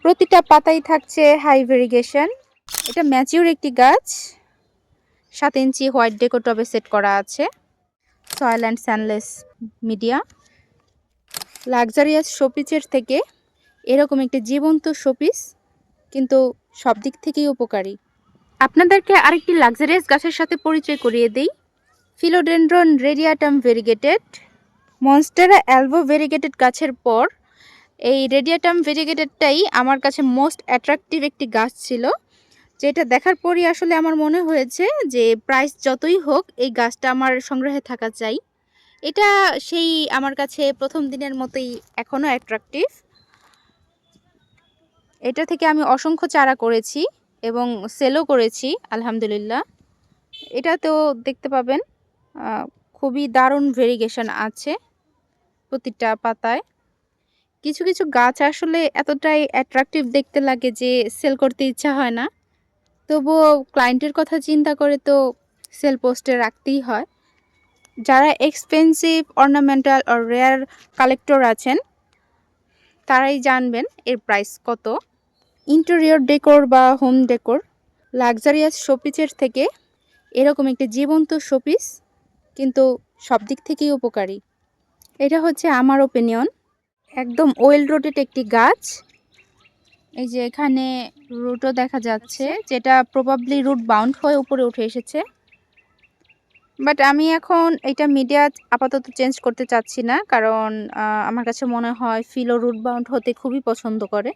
প্রতিটা পাতায় থাকছে হাই ভেরিগেশন। এটা ম্যাচিউর একটি গাছ। 7 ইঞ্চি হোয়াইট ডেকো টবে সেট করা আছে। Soil and sandless media. Luxurious শোপিসের থেকে এরকম একটি জীবন্ত শোপিস কিন্তু সব দিক থেকেই উপকারী। আপনাদেরকে আরেকটি লাক্সারিয়াস গাছের সাথে পরিচয় করিয়ে দিই। Philodendron radiatum variegated. Monstera albo variegated গাছের পর এই রেডিয়াটাম ভেরিগেটেডটাই আমার কাছে মোস্ট অ্যাট্রাকটিভ একটি গাছ ছিল, যেটা দেখার পরই আসলে আমার মনে হয়েছে যে প্রাইস যতই হোক এই গাছটা আমার সংগ্রহে থাকা চাই। এটা সেই আমার কাছে প্রথম দিনের মতোই এখনও অ্যাট্রাকটিভ। এটা থেকে আমি অসংখ্য চারা করেছি এবং সেলও করেছি আলহামদুলিল্লাহ। এটাতেও দেখতে পাবেন খুবই দারুণ ভেরিগেশন আছে প্রতিটা পাতায়। কিছু কিছু গাছ আসলে এতটাই অ্যাট্রাকটিভ দেখতে লাগে যে সেল করতে ইচ্ছা হয় না, তবুও ক্লায়েন্টের কথা চিন্তা করে তো সেল পোস্টে রাখতেই হয়। যারা এক্সপেন্সিভ অর্নামেন্টাল আর রেয়ার কালেক্টর আছেন তারাই জানবেন এর প্রাইস কত। ইন্টেরিয়র ডেকোর বা হোম ডেকোর, লাক্সারিয়াস শোপিসের থেকে এরকম একটি জীবন্ত শোপিস কিন্তু সব দিক থেকেই উপকারী। এটা হচ্ছে আমার ওপিনিয়ন। একদম ওয়েল রুটেড একটি গাছ। এই যে এখানে রুটও দেখা যাচ্ছে, যেটা প্রবাবলি রুট বাউন্ড হয়ে উপরে উঠে এসেছে। বাট আমি এখন এটা মিডিয়া আপাতত চেঞ্জ করতে চাচ্ছি না, কারণ আমার কাছে মনে হয় ফিলো রুট বাউন্ড হতে খুবই পছন্দ করে।